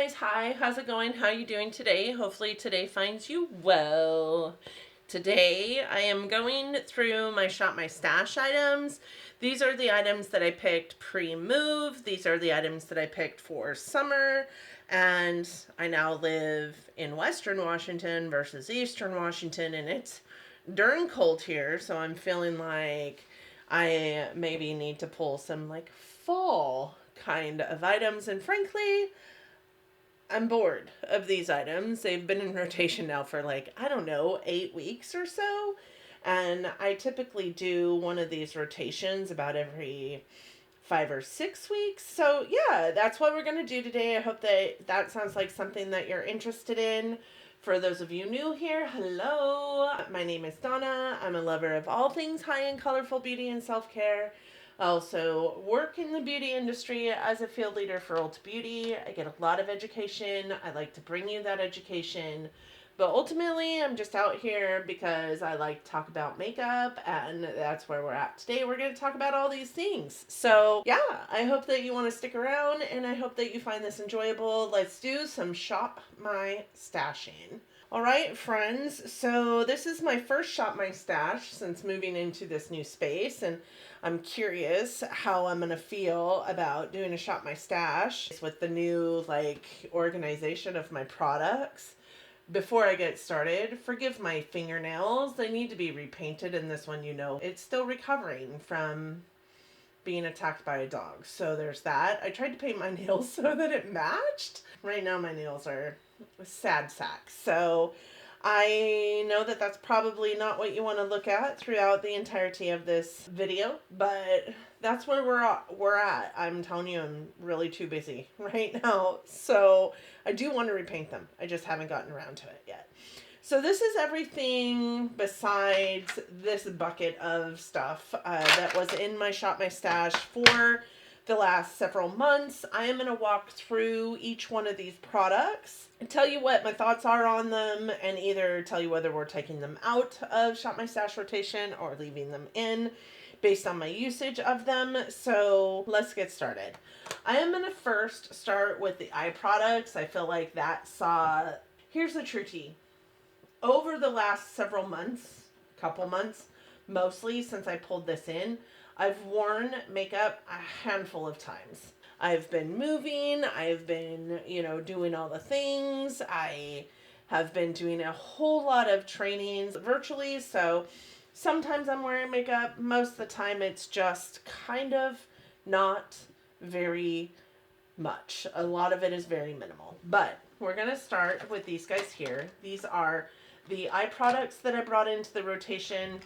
guys, hi, how's it going? How you doing today? Hopefully today finds you well. Today I am going through my Shop My Stash items. These are the items that I picked pre-move. These are the items that I picked for summer. And I now live in Western Washington versus Eastern Washington, and it's darn cold here, so I'm feeling like I maybe need to pull some like fall kind of items, and frankly, I'm bored of these items. They've been in rotation now for like, I don't know, 8 weeks or so. And I typically do one of these rotations about every 5 or 6 weeks. So yeah, that's what we're going to do today. I hope that sounds like something that you're interested in. For those of you new here, hello. My name is Donna. I'm a lover of all things high-end colorful beauty and self-care. I also work in the beauty industry as a field leader for Ulta Beauty. I get a lot of education. I like to bring you that education. But ultimately, I'm just out here because I like to talk about makeup, and that's where we're at today. We're going to talk about all these things. So, yeah, I hope that you want to stick around, and I hope that you find this enjoyable. Let's do some Shop My Stashing. All right, friends, so this is my first Shop My Stash since moving into this new space, and I'm curious how I'm going to feel about doing a Shop My Stash with the new, organization of my products. Before I get started, forgive my fingernails. They need to be repainted, and this one, it's still recovering from being attacked by a dog. So there's that. I tried to paint my nails so that it matched. Right now my nails are sad sacks. So I know that that's probably not what you want to look at throughout the entirety of this video, but that's where we're at. I'm telling you, I'm really too busy right now. So I do want to repaint them. I just haven't gotten around to it yet. So this is everything besides this bucket of stuff that was in my Shop My Stash for the last several months. I am going to walk through each one of these products and tell you what my thoughts are on them, and either tell you whether we're taking them out of Shop My Stash rotation or leaving them in based on my usage of them. So let's get started. I am going to first start with the eye products. I feel like here's the true tea. Over the last several months, couple months, mostly since I pulled this in, I've worn makeup a handful of times. I've been moving, I've been, doing all the things. I have been doing a whole lot of trainings virtually, so sometimes I'm wearing makeup. Most of the time it's just kind of not very much. A lot of it is very minimal. But we're going to start with these guys here. These are the eye products that I brought into the rotation.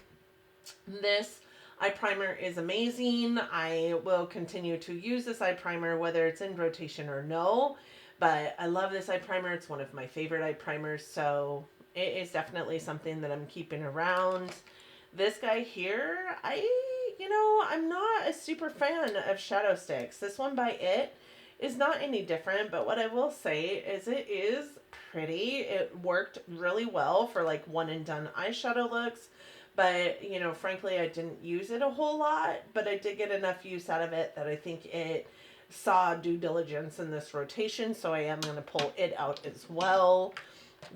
This eye primer is amazing. I will continue to use this eye primer whether it's in rotation or no. But I love this eye primer. It's one of my favorite eye primers. So it is definitely something that I'm keeping around. This guy here, I'm not a super fan of shadow sticks. This one by It is not any different, but what I will say is it is pretty. It worked really well for like one and done eyeshadow looks, but frankly I didn't use it a whole lot, but I did get enough use out of it that I think it saw due diligence in this rotation, so I am going to pull it out as well.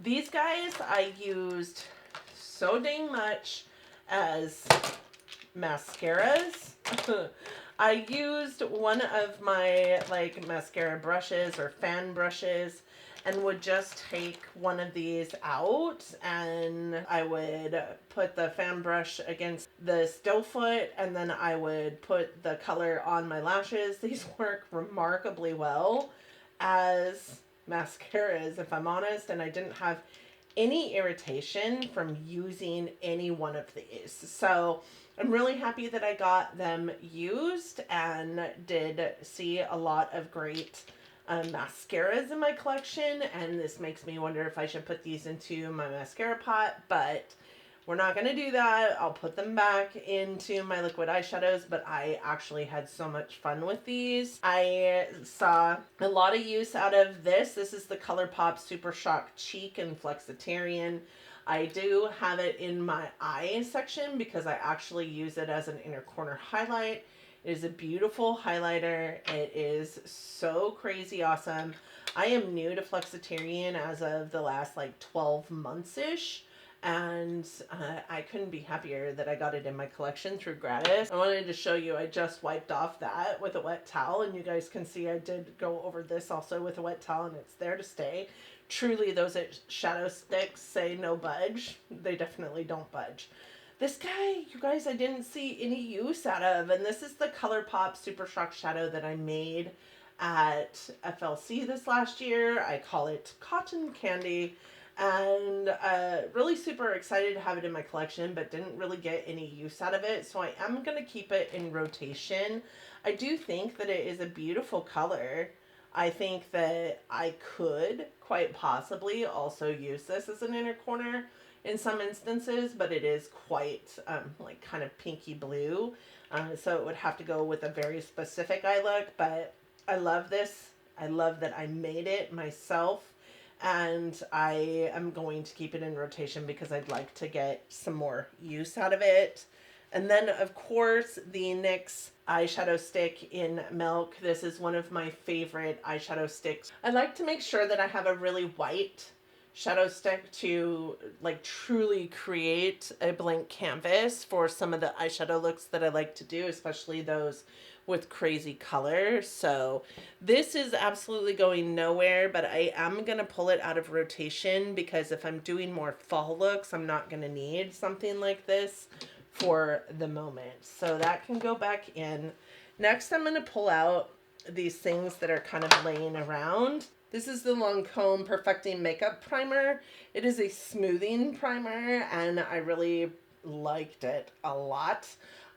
These guys I used so dang much as mascaras. I used one of my mascara brushes or fan brushes and would just take one of these out, and I would put the fan brush against the still foot, and then I would put the color on my lashes. These work remarkably well as mascaras, if I'm honest, and I didn't have any irritation from using any one of these. So I'm really happy that I got them used and did see a lot of great mascaras in my collection, and this makes me wonder if I should put these into my mascara pot, but we're not going to do that. I'll put them back into my liquid eyeshadows, but I actually had so much fun with these. I saw a lot of use out of this. This is the ColourPop Super Shock Cheek and Flexitarian. I do have it in my eye section because I actually use it as an inner corner highlight. It is a beautiful highlighter. It is so crazy awesome. I am new to Flexitarian as of the last like 12 months-ish. And I couldn't be happier that I got it in my collection through gratis. I wanted to show you, I just wiped off that with a wet towel, and you guys can see I did go over this also with a wet towel, and it's there to stay. Truly, those shadow sticks say no budge. They definitely don't budge. This guy, you guys, I didn't see any use out of, and this is the ColourPop Super Shock Shadow that I made at FLC this last year. I call it Cotton Candy, and really super excited to have it in my collection, but didn't really get any use out of it, so I am going to keep it in rotation. I do think that it is a beautiful color. I think that I could quite possibly also use this as an inner corner in some instances, but it is quite like kind of pinky blue, so it would have to go with a very specific eye look. But I love this. I love that I made it myself, and I am going to keep it in rotation because I'd like to get some more use out of it. And then, of course, the NYX eyeshadow stick in Milk. This is one of my favorite eyeshadow sticks. I like to make sure that I have a really white shadow stick to like truly create a blank canvas for some of the eyeshadow looks that I like to do, especially those with crazy color. So this is absolutely going nowhere, but I am going to pull it out of rotation because if I'm doing more fall looks, I'm not going to need something like this for the moment. So that can go back in. Next, I'm going to pull out these things that are kind of laying around. This is the Lancome Perfecting Makeup Primer. It is a smoothing primer, and I really liked it a lot.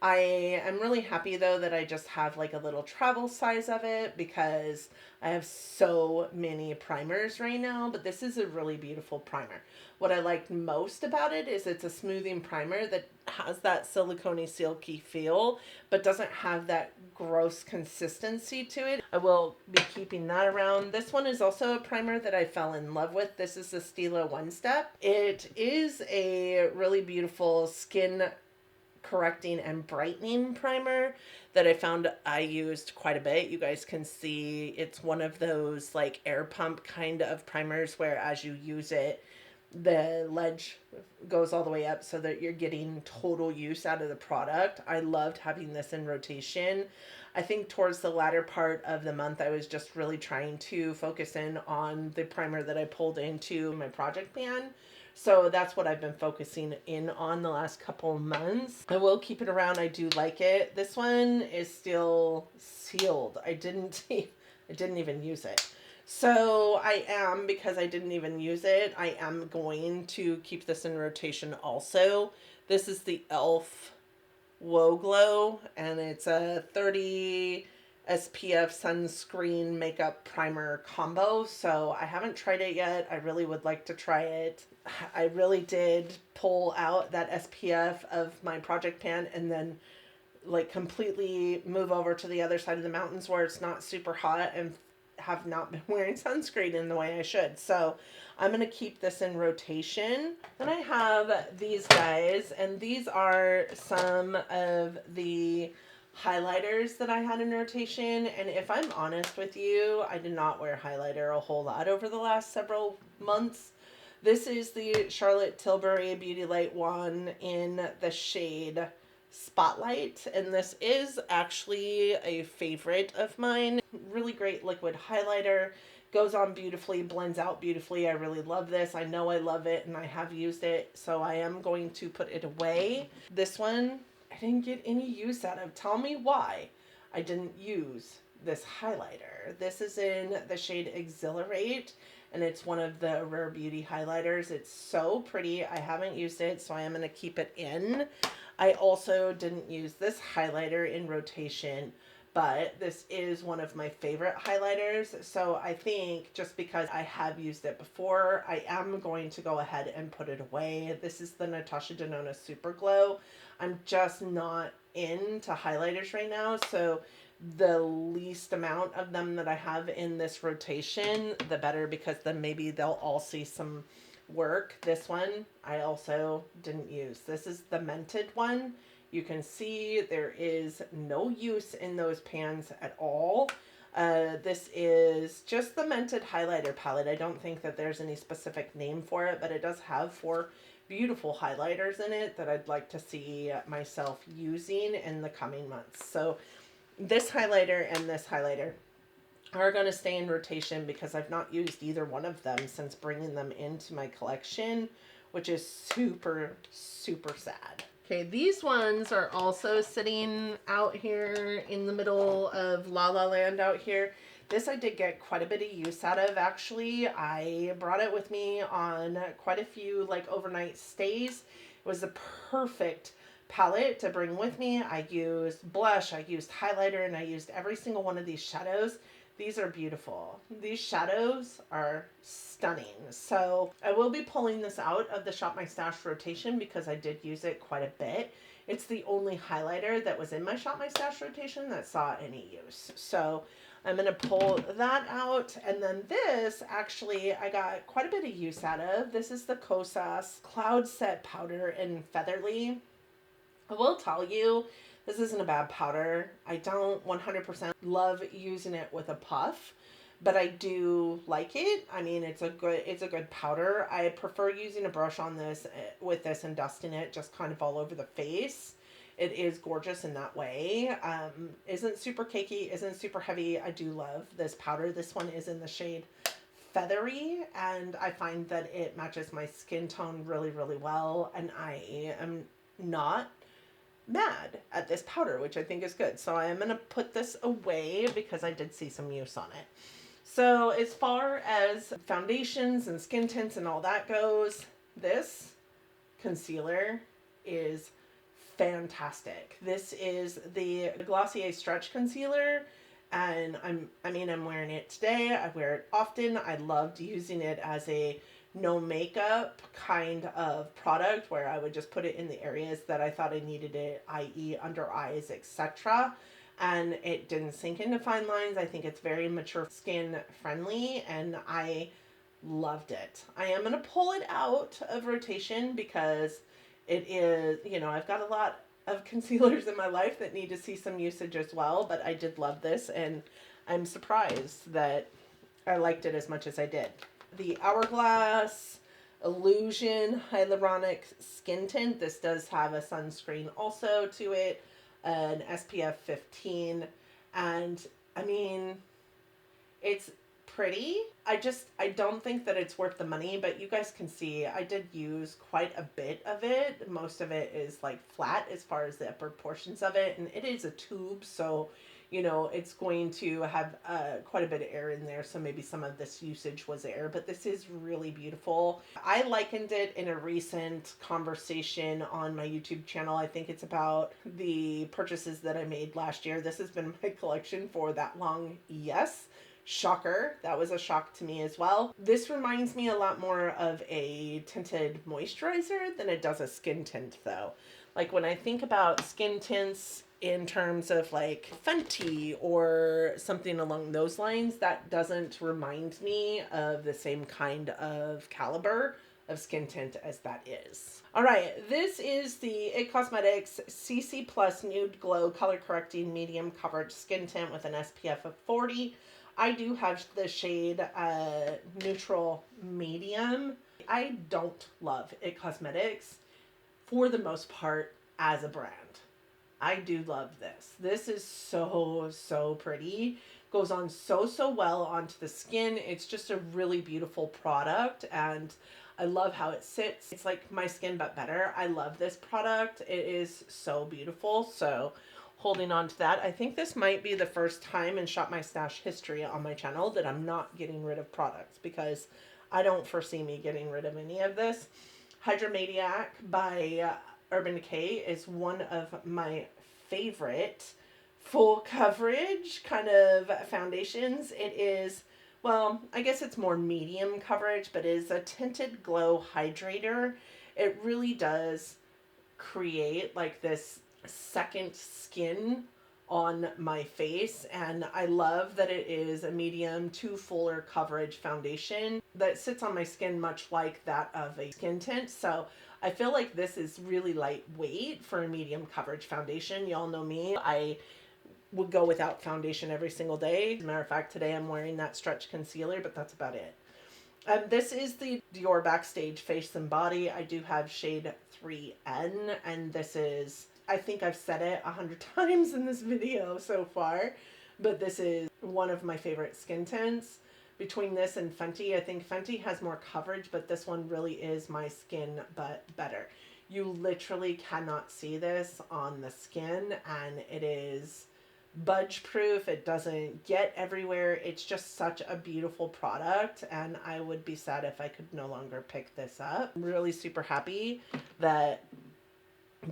I am really happy though that I just have like a little travel size of it because I have so many primers right now, but this is a really beautiful primer. What I liked most about it is it's a smoothing primer that has that silicone-y silky feel, but doesn't have that gross consistency to it. I will be keeping that around. This one is also a primer that I fell in love with. This is the Stila One Step. It is a really beautiful skin correcting and brightening primer that I found I used quite a bit. You guys can see it's one of those like air pump kind of primers where as you use it, the ledge goes all the way up so that you're getting total use out of the product. I loved having this in rotation. I think towards the latter part of the month, I was just really trying to focus in on the primer that I pulled into my project pan. So that's what I've been focusing in on the last couple months. I will keep it around. I do like it. This one is still sealed. I didn't even use it. So I am, because I didn't even use it, I am going to keep this in rotation also. This is the e.l.f. Whoa Glow, and it's a 30 SPF sunscreen makeup primer combo. So I haven't tried it yet. I really would like to try it. I really did pull out that SPF of my project pan and then like completely move over to the other side of the mountains where it's not super hot and have not been wearing sunscreen in the way I should. So I'm going to keep this in rotation. Then I have these guys, and these are some of the highlighters that I had in rotation. And if I'm honest with you, I did not wear highlighter a whole lot over the last several months. This is the Charlotte Tilbury Beauty Light one in the shade Spotlight, and this is actually a favorite of mine. Really great liquid highlighter, goes on beautifully, blends out beautifully. I really love this. I know I love it and I have used it, so I am going to put it away. This one I didn't get any use out of. Tell me why I didn't use this highlighter. This is in the shade Exhilarate, and it's one of the Rare Beauty highlighters. It's so pretty. I haven't used it, so I am going to keep it in. I also didn't use this highlighter in rotation, but this is one of my favorite highlighters. So I think just because I have used it before, I am going to go ahead and put it away. This is the Natasha Denona Super Glow. I'm just not into highlighters right now, so the least amount of them that I have in this rotation, the better, because then maybe they'll all see some work. This one I also didn't use. This is the Mented one. You can see there is no use in those pans at all. This is just the Mented Highlighter Palette. I don't think that there's any specific name for it, but it does have 4 beautiful highlighters in it that I'd like to see myself using in the coming months. So this highlighter and this highlighter are going to stay in rotation because I've not used either one of them since bringing them into my collection, which is super, super sad. Okay, these ones are also sitting out here in the middle of La La Land out here. This I did get quite a bit of use out of, actually. I brought it with me on quite a few like overnight stays. It was the perfect palette to bring with me. I used blush, I used highlighter, and I used every single one of these shadows. These are beautiful. These shadows are stunning. So I will be pulling this out of the Shop My Stash rotation because I did use it quite a bit. It's the only highlighter that was in my Shop My Stash rotation that saw any use. So I'm going to pull that out. And then this, actually, I got quite a bit of use out of. This is the Kosas Cloud Set Powder in Featherly. I will tell you, this isn't a bad powder. I don't 100% love using it with a puff, but I do like it. I mean, it's a good powder. I prefer using a brush on this with this and dusting it just kind of all over the face. It is gorgeous in that way. Isn't super cakey, isn't super heavy. I do love this powder. This one is in the shade Feathery, and I find that it matches my skin tone really, really well, and I am not mad at this powder, which I think is good. So I am going to put this away because I did see some use on it. So as far as foundations and skin tints and all that goes, this concealer is fantastic. This is the Glossier Stretch Concealer, and I'm wearing it today. I wear it often. I loved using it as a no makeup kind of product where I would just put it in the areas that I thought I needed it, i.e. under eyes, etc. And it didn't sink into fine lines. I think it's very mature skin friendly, and I loved it. I am going to pull it out of rotation because it is, I've got a lot of concealers in my life that need to see some usage as well, but I did love this, and I'm surprised that I liked it as much as I did. The Hourglass Illusion Hyaluronic Skin Tint. This does have a sunscreen also to it, an SPF 15, and I mean, it's pretty. I don't think that it's worth the money, but you guys can see I did use quite a bit of it. Most of it is like flat as far as the upper portions of it, and it is a tube, so it's going to have quite a bit of air in there, so maybe some of this usage was air, but this is really beautiful. I likened it in a recent conversation on my YouTube channel. I think it's about the purchases that I made last year. This has been my collection for that long, yes. Shocker. That was a shock to me as well. This reminds me a lot more of a tinted moisturizer than it does a skin tint, though. Like when I think about skin tints in terms of like Fenty or something along those lines, that doesn't remind me of the same kind of caliber of skin tint as that is. All right, this is the IT Cosmetics CC Plus Nude Glow Color Correcting Medium Coverage Skin Tint with an SPF of 40. I do have the shade Neutral Medium. I don't love IT Cosmetics for the most part as a brand. I do love this. This is so, so pretty. Goes on so, so well onto the skin. It's just a really beautiful product, and I love how it sits. It's like my skin, but better. I love this product. It is so beautiful. So holding on to that. I think this might be the first time in Shop My Stash history on my channel that I'm not getting rid of products, because I don't foresee me getting rid of any of this. Hydramaniac by Urban Decay is one of my favorite full coverage kind of foundations. It is, well, I guess it's more medium coverage, but it is a tinted glow hydrator. It really does create like this second skin on my face, and I love that it is a medium to fuller coverage foundation that sits on my skin much like that of a skin tint. So I feel like this is really lightweight for a medium coverage foundation. Y'all know me. I would go without foundation every single day. As a matter of fact, today I'm wearing that stretch concealer, but that's about it. This is the Dior Backstage Face and Body. I do have shade 3N, and this is, I think I've said it 100 times in this video so far, but this is one of my favorite skin tints. Between this and Fenty, I think Fenty has more coverage, but this one really is my skin, but better. You literally cannot see this on the skin, and it is budge proof. It doesn't get everywhere. It's just such a beautiful product, and I would be sad if I could no longer pick this up. I'm really super happy that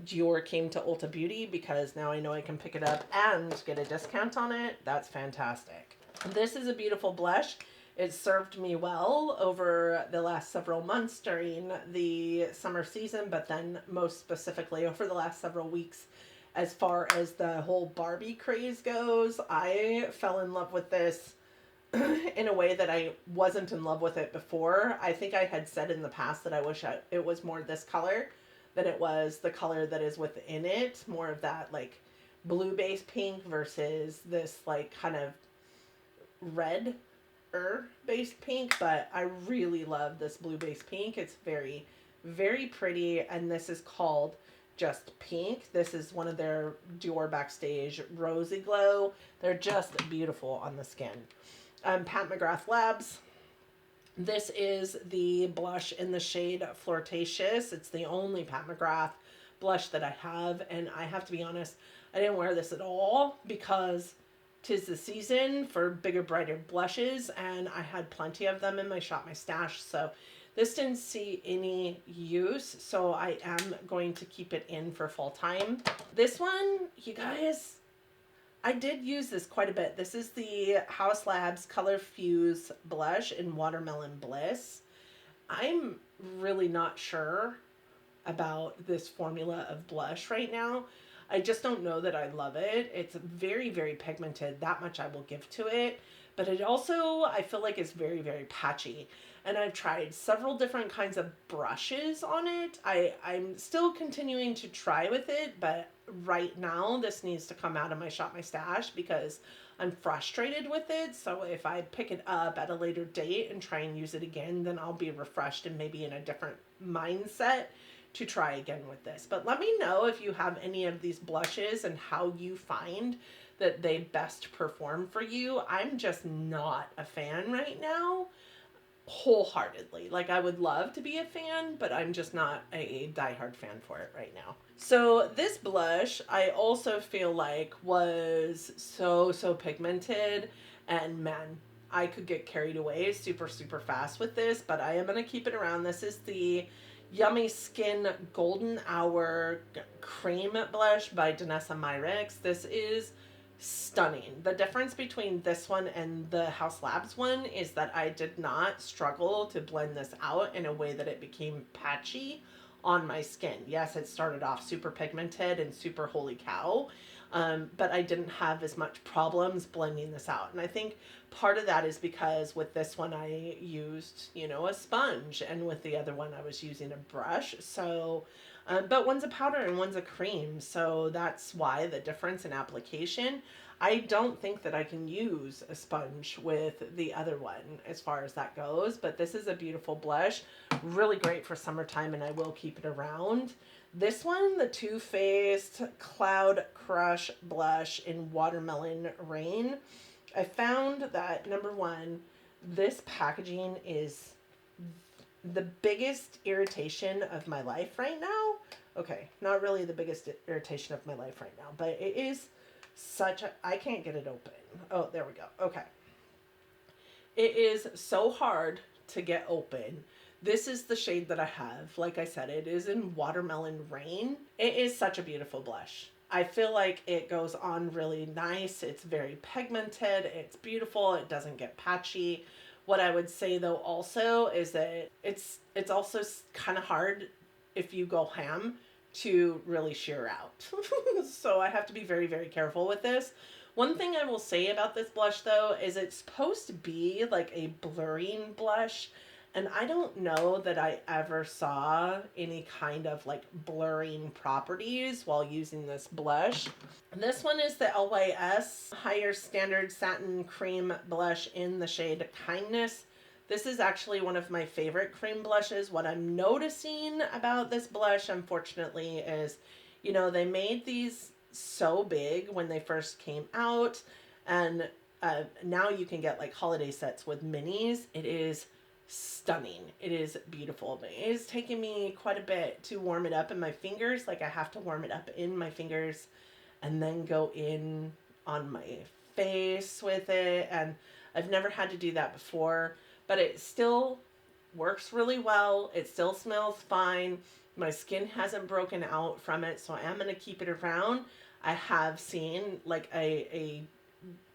Dior came to Ulta Beauty, because now I know I can pick it up and get a discount on it. That's fantastic. This is a beautiful blush. It served me well over the last several months during the summer season, but then most specifically over the last several weeks as far as the whole Barbie craze goes. I fell in love with this in a way that I wasn't in love with it before. I think I had said in the past that I wish it was more this color than it was the color that is within it. More of that like blue base pink versus this like kind of red based pink, but I really love this blue base pink. It's very, very pretty, and this is called Just Pink. This is one of their Dior Backstage Rosy Glow. They're just beautiful on the skin. Pat McGrath Labs. This is the blush in the shade Flirtatious. It's the only Pat McGrath blush that I have, and I have to be honest, I didn't wear this at all because 'tis the season for bigger, brighter blushes, and I had plenty of them in my Shop My Stash, so this didn't see any use, so I am going to keep it in for full time. This one, you guys, I did use this quite a bit. This is the Haus Labs Color Fuse Blush in Watermelon Bliss. I'm really not sure about this formula of blush right now. I just don't know that I love it. It's very, very pigmented. That much I will give to it. But it also, I feel like it's very, very patchy. And I've tried several different kinds of brushes on it. I'm still continuing to try with it, but right now this needs to come out of my Shop My Stash because I'm frustrated with it. So if I pick it up at a later date and try and use it again, then I'll be refreshed and maybe in a different mindset to try again with this. But let me know if you have any of these blushes and how you find that they best perform for you. I'm just not a fan right now, wholeheartedly. Like, I would love to be a fan, but I'm just not a diehard fan for it right now. So this blush, I also feel like was so pigmented, and man, I could get carried away super fast with this, but I am going to keep it around. This is the Yummy Skin Golden Hour Cream Blush by Danessa Myricks. This is stunning. The difference between this one and the Haus Labs one is that I did not struggle to blend this out in a way that it became patchy on my skin. Yes, it started off super pigmented and super holy cow, but I didn't have as much problems blending this out. And I think part of that is because with this one I used, you know, a sponge, and with the other one I was using a brush. So, but one's a powder and one's a cream. So that's why the difference in application. I don't think that I can use a sponge with the other one as far as that goes, but this is a beautiful blush, really great for summertime, and I will keep it around. This one, the Too Faced Cloud Crush Blush in Watermelon Rain. I found that, number one, this packaging is the biggest irritation of my life right now. Okay, not really the biggest irritation of my life right now, but it is such a, I can't get it open. Oh, there we go. Okay. It is so hard to get open. This is the shade that I have. Like I said, it is in Watermelon Rain. It is such a beautiful blush. I feel like it goes on really nice. It's very pigmented. It's beautiful. It doesn't get patchy. What I would say though also is that it's also kind of hard if you go ham to really sheer out. So I have to be very careful with this. One thing I will say about this blush though is it's supposed to be like a blurring blush, And I don't know that I ever saw any kind of like blurring properties while using this blush. This one is the LYS Higher Standard Satin Cream Blush in the shade Kindness. This is actually one of my favorite cream blushes. What I'm noticing about this blush, unfortunately, is, they made these so big when they first came out, and now you can get like holiday sets with minis. It is stunning. It is beautiful. It is taking me quite a bit to warm it up in my fingers. Like I have to warm it up in my fingers and then go in on my face with it. And I've never had to do that before, but it still works really well. It still smells fine. My skin hasn't broken out from it, so I am going to keep it around. I have seen like a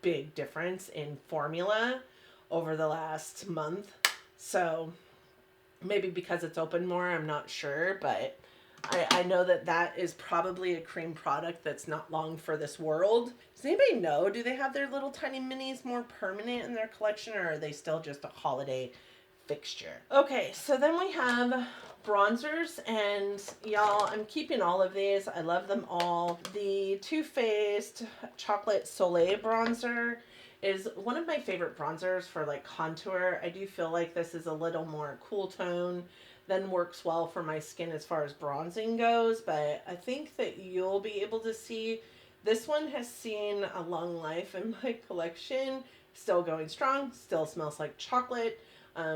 big difference in formula over the last month. So maybe because it's open more, I'm not sure, but I know that is probably a cream product that's not long for this world. Does anybody know? Do they have their little tiny minis more permanent in their collection, or are they still just a holiday fixture? Okay, so then we have bronzers, and y'all, I'm keeping all of these. I love them all. The Too Faced Chocolate Soleil bronzer is one of my favorite bronzers for like contour. I do feel like this is a little more cool tone than works well for my skin as far as bronzing goes, but I think that you'll be able to see this one has seen a long life in my collection. Still going strong, still smells like chocolate.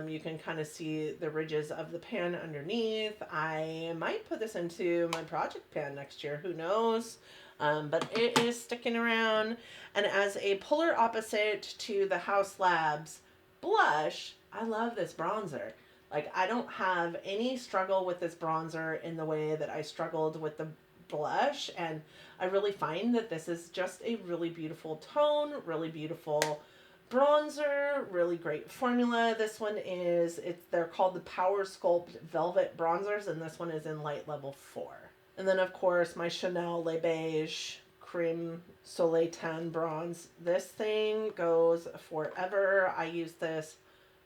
You can kind of see the ridges of the pan underneath. I might put this into my project pan next year, who knows? But it is sticking around. And as a polar opposite to the House Labs blush, I love this bronzer. Like, I don't have any struggle with this bronzer in the way that I struggled with the blush. And I really find that this is just a really beautiful tone, really beautiful bronzer, really great formula. This one they're called the Power Sculpt Velvet Bronzers, and this one is in light level 4. And then, of course, my Chanel Le Beige Creme Soleil Tan Bronze. This thing goes forever. I use this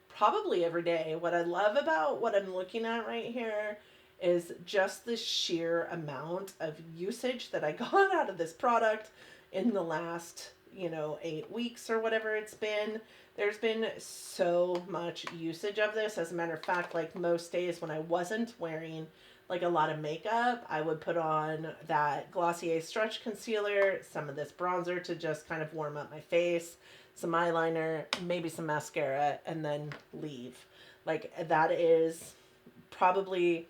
probably every day. What I love about what I'm looking at right here is just the sheer amount of usage that I got out of this product in the last 8 weeks or whatever it's been. There's been so much usage of this. As a matter of fact, like most days when I wasn't wearing like a lot of makeup, I would put on that Glossier Stretch Concealer, some of this bronzer to just kind of warm up my face, some eyeliner, maybe some mascara, and then leave. Like, that is probably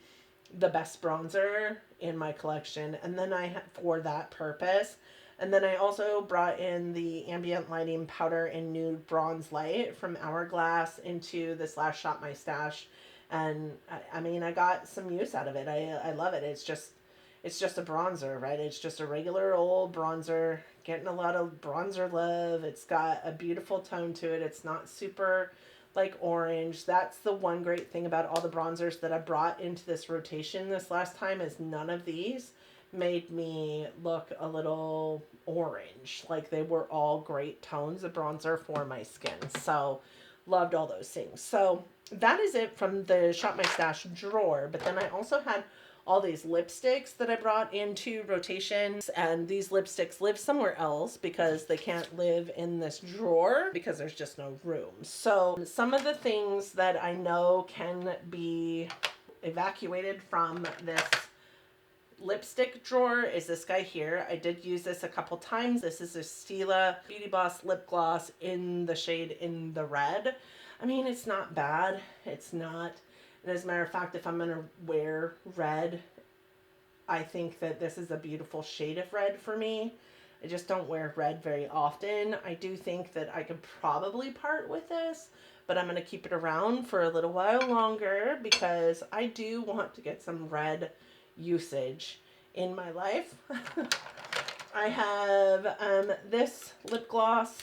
the best bronzer in my collection. And then for that purpose. And then I also brought in the Ambient Lighting Powder in Nude Bronze Light from Hourglass into this last Shop My Stash. And I mean, I got some use out of it. I love it. It's just a bronzer, right? It's just a regular old bronzer, getting a lot of bronzer love. It's got a beautiful tone to it. It's not super like orange. That's the one great thing about all the bronzers that I brought into this rotation this last time, is none of these made me look a little orange. Like, they were all great tones of bronzer for my skin. So loved all those things. So that is it from the Shop My Stash drawer. But then I also had all these lipsticks that I brought into rotations, and these lipsticks live somewhere else because they can't live in this drawer because there's just no room. So some of the things that I know can be evacuated from this lipstick drawer is this guy here. I did use this a couple times. This is a Stila Beauty Boss lip gloss in the shade In the Red. I mean, it's not bad. It's not. And as a matter of fact, if I'm going to wear red, I think that this is a beautiful shade of red for me. I just don't wear red very often. I do think that I could probably part with this, but I'm going to keep it around for a little while longer because I do want to get some red usage in my life. I have this lip gloss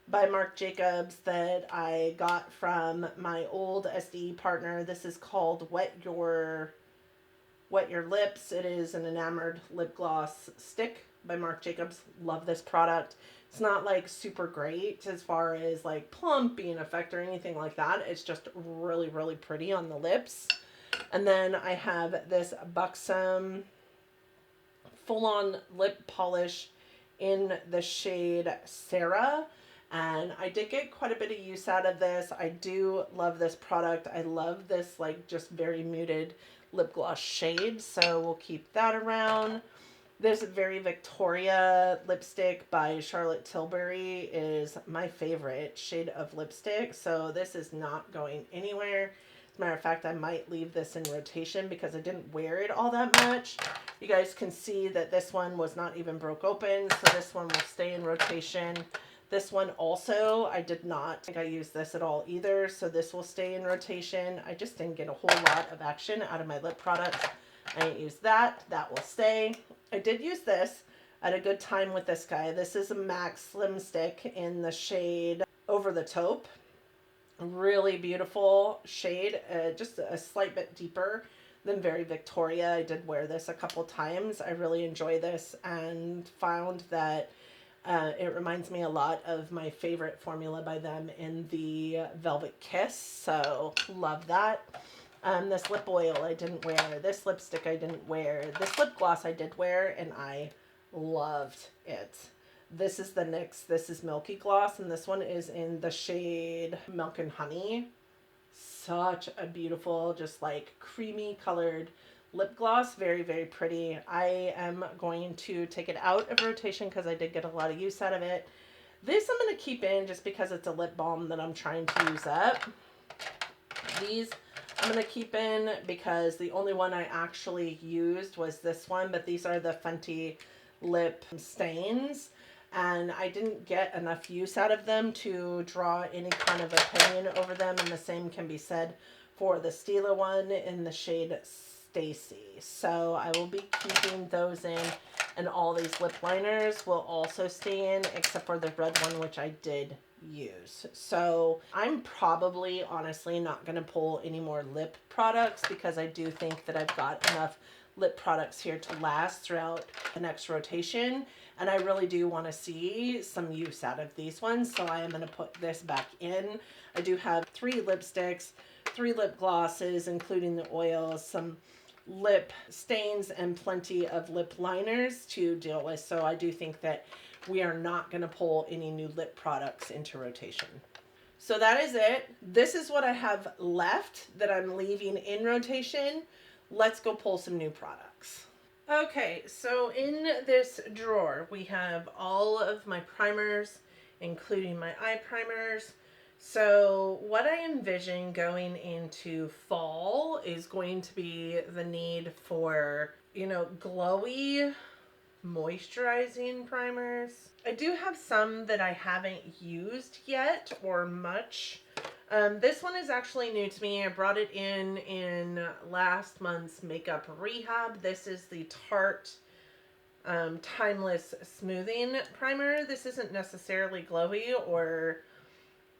by Marc Jacobs that I got from my old SDE partner. This is called Wet Your Lips. It is an enamored lip gloss stick by Marc Jacobs. Love this product. It's not like super great as far as like plumping effect or anything like that. It's just really, really pretty on the lips. And then I have this Buxom full-on lip polish in the shade Sarah. And I did get quite a bit of use out of this. I do love this product. I love this like just very muted lip gloss shade. So we'll keep that around. This Very Victoria lipstick by Charlotte Tilbury is my favorite shade of lipstick. So this is not going anywhere. As a matter of fact, I might leave this in rotation because I didn't wear it all that much. You guys can see that this one was not even broke open. So this one will stay in rotation. This one also, I did not think I used this at all either. So this will stay in rotation. I just didn't get a whole lot of action out of my lip products. I didn't use that. That will stay. I did use this at a good time with this guy. This is a MAC Slim Stick in the shade Over the Taupe. Really beautiful shade, just a slight bit deeper than Very Victoria. I did wear this a couple times. I really enjoy this and found that it reminds me a lot of my favorite formula by them in the Velvet Kiss. So love that. This lip oil I didn't wear. This lipstick I didn't wear. This lip gloss I did wear, and I loved it. This is the NYX. This is Milky Gloss, and this one is in the shade Milk and Honey. Such a beautiful, just like creamy colored lip gloss. Very, very pretty. I am going to take it out of rotation because I did get a lot of use out of it. This I'm going to keep in just because it's a lip balm that I'm trying to use up. These I'm going to keep in because the only one I actually used was this one, but these are the Fenty lip stains, and I didn't get enough use out of them to draw any kind of opinion over them, and the same can be said for the Stila one in the shade Stacy. So I will be keeping those in, and all these lip liners will also stay in except for the red one, which I did use. So I'm probably honestly not going to pull any more lip products because I do think that I've got enough lip products here to last throughout the next rotation, and I really do want to see some use out of these ones, so I am going to put this back in. I do have 3 lipsticks, 3 lip glosses including the oils, some lip stains, and plenty of lip liners to deal with. So I do think that we are not going to pull any new lip products into rotation. So that is it. This is what I have left that I'm leaving in rotation. Let's go pull some new products. Okay, so in this drawer, we have all of my primers, including my eye primers. So what I envision going into fall is going to be the need for, glowy moisturizing primers. I do have some that I haven't used yet or much. This one is actually new to me. I brought it in last month's makeup rehab. This is the Tarte Timeless Smoothing Primer. This isn't necessarily glowy or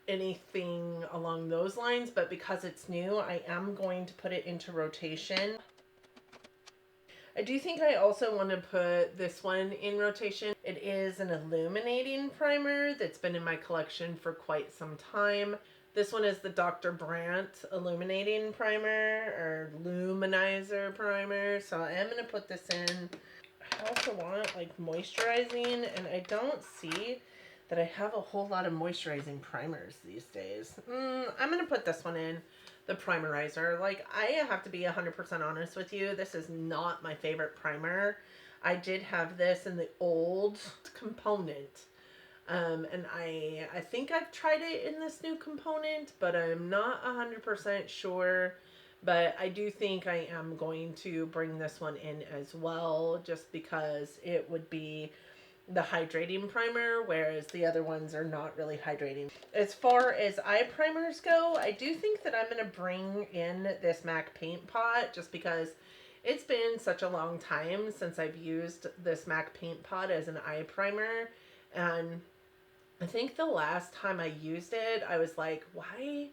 anything along those lines, but because it's new, I am going to put it into rotation. I do think I also want to put this one in rotation. It is an illuminating primer that's been in my collection for quite some time. This one is the Dr. Brandt Illuminating Primer or Luminizer Primer. So I am going to put this in. I also want like moisturizing, and I don't see that I have a whole lot of moisturizing primers these days. I'm going to put this one in. The primerizer. Like, I have to be 100% honest with you. This is not my favorite primer. I did have this in the old component. And I think I've tried it in this new component, but I'm not 100% sure. But I do think I am going to bring this one in as well, just because it would be the hydrating primer, whereas the other ones are not really hydrating. As far as eye primers go, I do think that I'm going to bring in this MAC Paint Pot just because it's been such a long time since I've used this MAC Paint Pot as an eye primer, and I think the last time I used it, I was like, why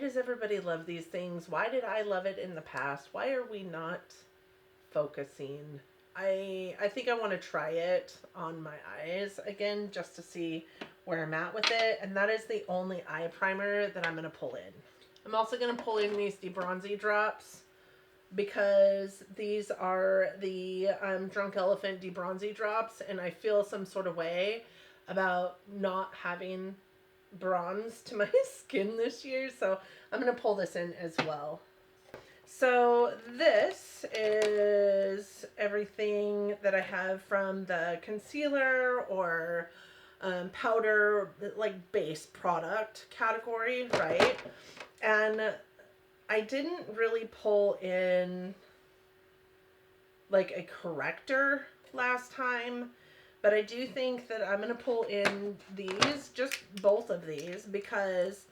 does everybody love these things? Why did I love it in the past? Why are we not focusing I think I want to try it on my eyes again just to see where I'm at with it. And that is the only eye primer that I'm going to pull in. I'm also going to pull in these debronzy drops because these are the Drunk Elephant debronzy drops, and I feel some sort of way about not having bronze to my skin this year, so I'm going to pull this in as well. So this is everything that I have from the concealer or powder, like base product category, right? And I didn't really pull in like a corrector last time, but I do think that I'm going to pull in these, just both of these, because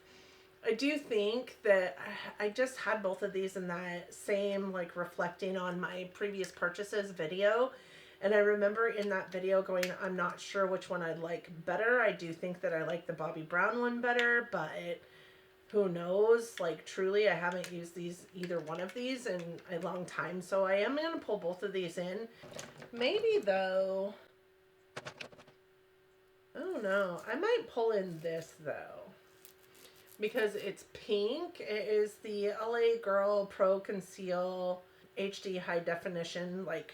I do think that I just had both of these in that same, like, reflecting on my previous purchases video. And I remember in that video going, I'm not sure which one I like better. I do think that I like the Bobbi Brown one better, but who knows? Like, truly, I haven't used either one of these in a long time. So I am going to pull both of these in. Maybe, though, I don't know. I might pull in this, though, because it's pink. It is the LA Girl Pro Conceal HD High Definition, like,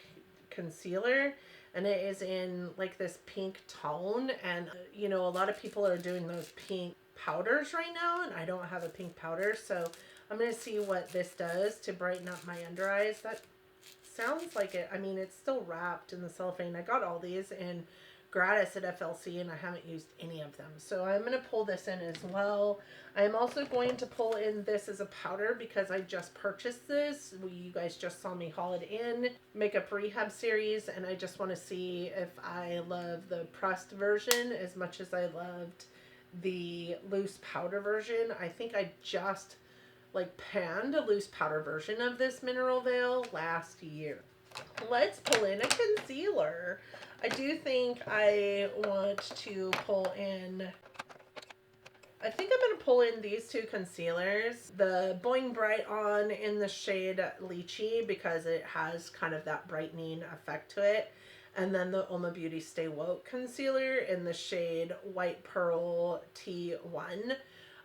concealer. And it is in, like, this pink tone. And, you know, a lot of people are doing those pink powders right now, and I don't have a pink powder. So I'm going to see what this does to brighten up my under eyes. That sounds like it. I mean, it's still wrapped in the cellophane. I got all these in gratis at FLC, and I haven't used any of them. So I'm going to pull this in as well. I'm also going to pull in this as a powder because I just purchased this. You guys just saw me haul it in. Makeup Rehab series, and I just want to see if I love the pressed version as much as I loved the loose powder version. I think I just like panned a loose powder version of this Mineral Veil last year. Let's pull in a concealer. I do think I want to pull in, I think I'm going to pull in these two concealers. The Boing Bright On in the shade Lychee because it has kind of that brightening effect to it. And then the Oma Beauty Stay Woke concealer in the shade White Pearl T1.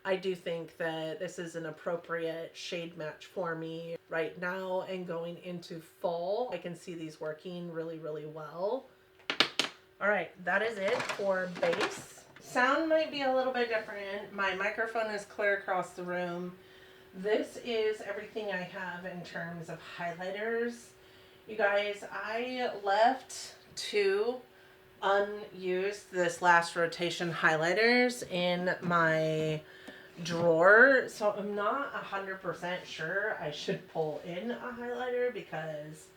I do think that this is an appropriate shade match for me right now and going into fall. I can see these working really, really well. All right, that is it for base. Sound might be a little bit different. My microphone is clear across the room. This is everything I have in terms of highlighters. You guys, I left 2 unused this last rotation highlighters in my drawer, so I'm not 100% sure I should pull in a highlighter because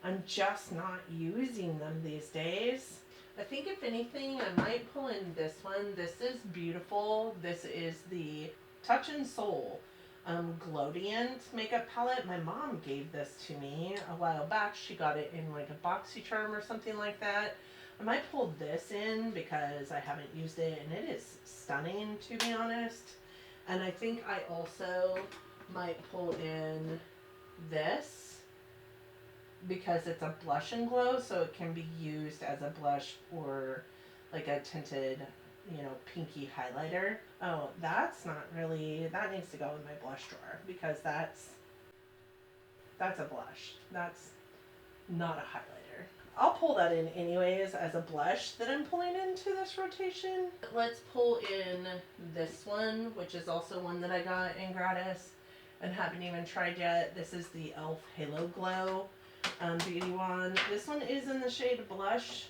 I'm just not using them these days. I think if anything I might pull in this one. This is beautiful. This is the Touch and Soul Glowdient makeup palette. My mom gave this to me a while back. She got it in like a BoxyCharm or something like that. I might pull this in because I haven't used it and it is stunning, to be honest. And I think I also might pull in this because it's a blush and glow, so it can be used as a blush or like a tinted, you know, pinky highlighter. Oh, that's not really, that needs to go in my blush drawer because that's a blush. That's not a highlighter. I'll pull that in anyways as a blush that I'm pulling into this rotation. Let's pull in this one, which is also one that I got in gratis and haven't even tried yet. This is the e.l.f. Halo Glow Beauty Wand. This one is in the shade Blush,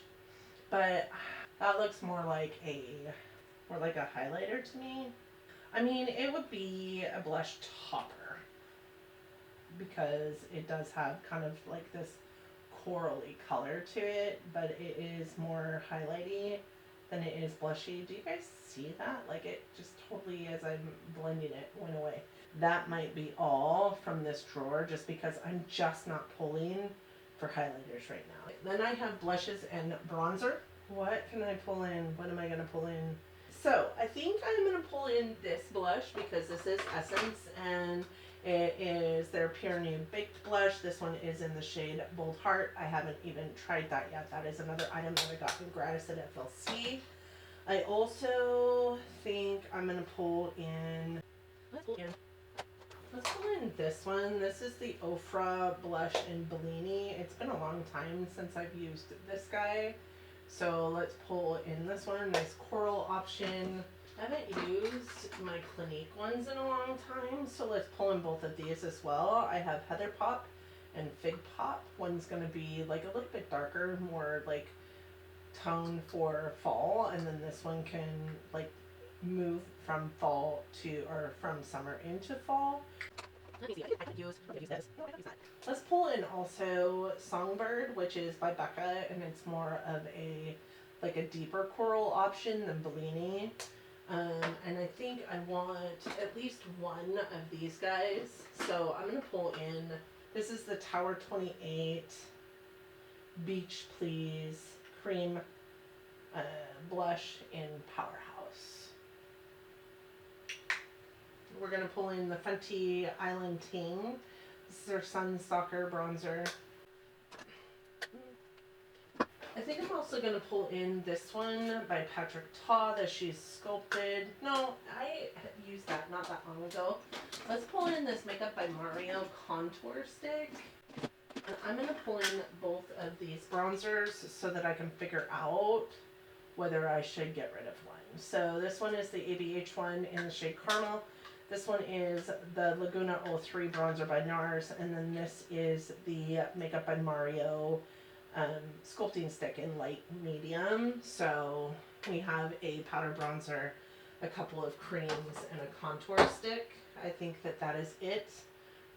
but that looks more like a highlighter to me. I mean, it would be a blush topper because it does have kind of like this corally color to it, but it is more highlighty than it is blushy. Do you guys see that? Like, it just totally, as I'm blending it, went away. That might be all from this drawer just because I'm just not pulling for highlighters right now. Then I have blushes and bronzer. What can I pull in? What am I going to pull in? So I think I'm going to pull in this blush because this is Essence and It is their Pure Nude Baked Blush. This one is in the shade Bold Heart. I haven't even tried that yet. That is another item that I got in gratis at FLC. I also think I'm going to pull in... Let's pull in this one. This is the Ofra Blush in Bellini. It's been a long time since I've used this guy. So let's pull in this one. Nice coral option. I haven't used my Clinique ones in a long time, so let's pull in both of these as well. I have Heather Pop and Fig Pop. One's going to be like a little bit darker, more like tone for fall, and then this one can like move from fall to, or from summer into fall. I could use this. No, I don't use that. Let's pull in also Songbird, which is by Becca, and it's more of a like a deeper coral option than Bellini. And I think I want at least one of these guys. So I'm going to pull in, this is the Tower 28 Beach Please Cream Blush in Powerhouse. We're going to pull in the Fenty Island Ting. This is their Sunstalker Bronzer. I think I'm also going to pull in this one by Patrick Ta that she's sculpted. No, I used that not that long ago. Let's pull in this Makeup by Mario contour stick. And I'm going to pull in both of these bronzers so that I can figure out whether I should get rid of one. So this one is the ABH one in the shade Caramel. This one is the Laguna 03 bronzer by NARS. And then this is the Makeup by Mario sculpting stick in light medium. So we have a powder bronzer, a couple of creams, and a contour stick. I think that that is it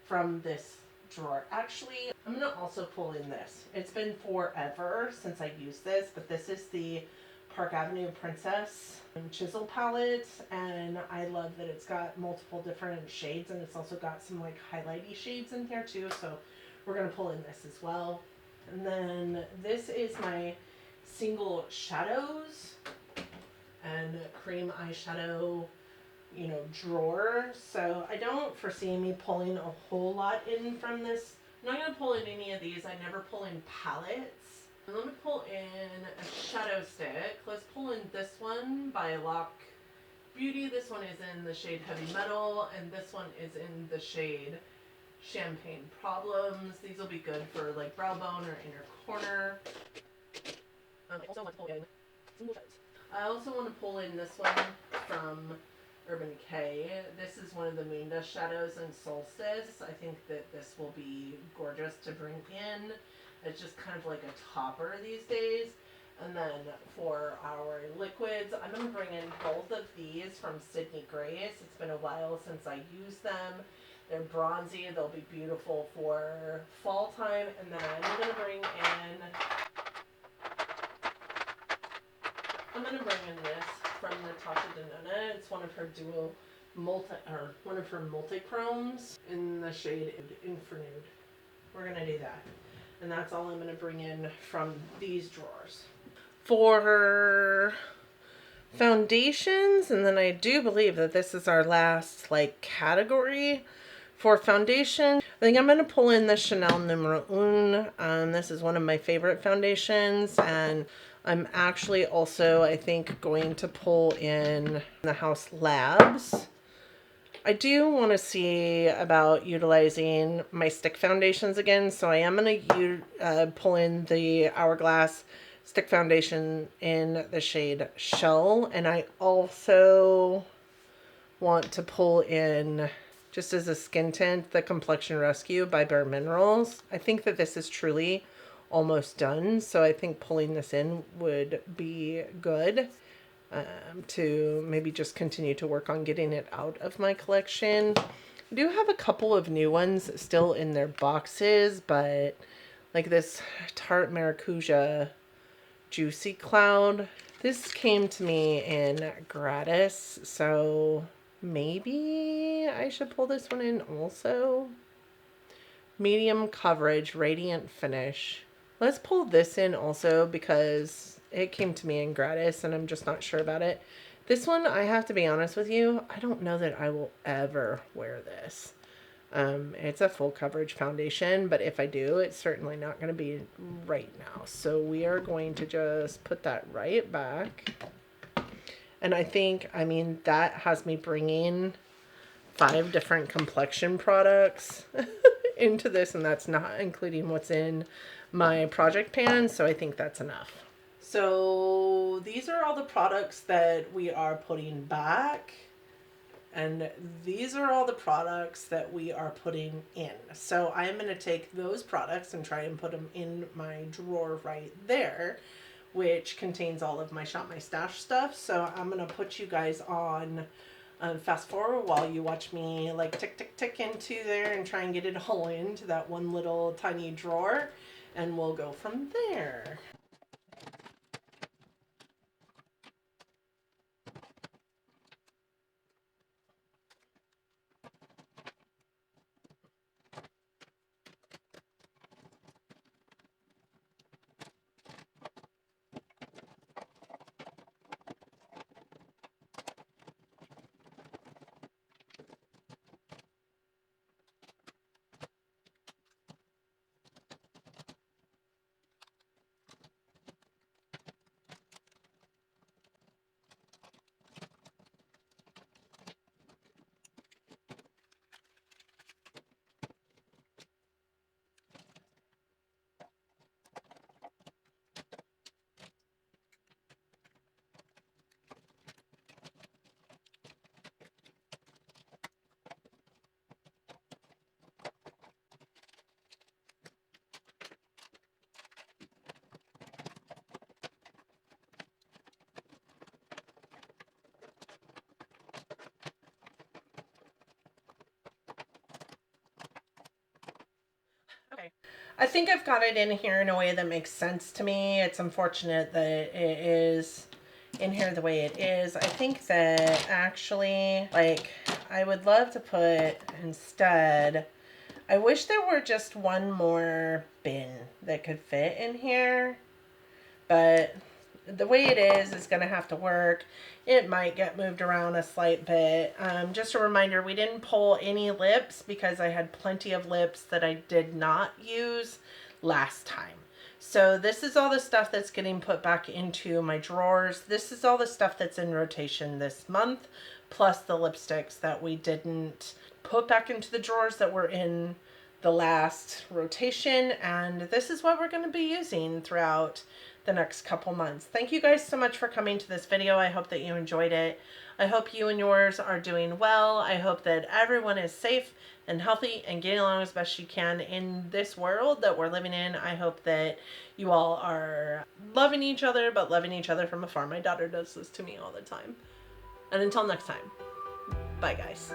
from this drawer. Actually, I'm going to also pull in this. It's been forever since I used this, but this is the Park Avenue Princess Chisel palette, and I love that it's got multiple different shades, and it's also got some like highlighty shades in here too, so we're going to pull in this as well. And then this is my single shadows and cream eyeshadow, you know, drawer. So I don't foresee me pulling a whole lot in from this. I'm not going to pull in any of these. I never pull in palettes. And let me pull in a shadow stick. Let's pull in this one by Lock Beauty. This one is in the shade Heavy Metal, and this one is in the shade Champagne Problems. These will be good for like brow bone or inner corner. I also want to pull in single shadows. I also want to pull in this one from Urban Decay. This is one of the Moon Dust shadows in Solstice. I think that this will be gorgeous to bring in. It's just kind of like a topper these days. And then for our liquids, I'm going to bring in both of these from Sydney Grace. It's been a while since I used them. They're bronzy. They'll be beautiful for fall time. And then I'm going to bring in this from Natasha Denona. It's one of her multi-chromes in the shade Infernude. We're going to do that. And that's all I'm going to bring in from these drawers. For foundations, and then I do believe that this is our last like category. For foundation, I think I'm going to pull in the Chanel Numero Un. This is one of my favorite foundations, and I'm actually also, I think, going to pull in the House Labs. I do want to see about utilizing my stick foundations again, so I am going to pull in the Hourglass stick foundation in the shade Shell, and I also want to pull in, just as a skin tint, the Complexion Rescue by Bare Minerals. I think that this is truly almost done, so I think pulling this in would be good. To maybe just continue to work on getting it out of my collection. I do have a couple of new ones still in their boxes, but like this Tarte Maracuja Juicy Cloud. This came to me in gratis, so maybe I should pull this one in also. Medium coverage, radiant finish. Let's pull this in also because it came to me in gratis and I'm just not sure about it. This one, I have to be honest with you, I don't know that I will ever wear this. It's a full coverage foundation, but if I do, it's certainly not going to be right now. So we are going to just put that right back. And I think, I mean, that has me bringing 5 different complexion products into this, and that's not including what's in my project pan, so I think that's enough. So these are all the products that we are putting back, and these are all the products that we are putting in. So I'm going to take those products and try and put them in my drawer right there, which contains all of my Shop My Stash stuff. So I'm going to put you guys on fast forward while you watch me like tick, tick, tick into there and try and get it all into that one little tiny drawer, and we'll go from there. Okay. I think I've got it in here in a way that makes sense to me. It's unfortunate that it is in here the way it is. I think that actually, like, I would love to put instead, I wish there were just one more bin that could fit in here, but the way it is going to have to work. It might get moved around a slight bit. Just a reminder, we didn't pull any lips because I had plenty of lips that I did not use last time. So this is all the stuff that's getting put back into my drawers. This is all the stuff that's in rotation this month, plus the lipsticks that we didn't put back into the drawers that were in the last rotation. And this is what we're going to be using throughout the next couple months. Thank you guys so much for coming to this video. I hope that you enjoyed it. I hope you and yours are doing well. I hope that everyone is safe and healthy and getting along as best you can in this world that we're living in. I hope that you all are loving each other, but loving each other from afar. My daughter does this to me all the time. And until next time, bye guys.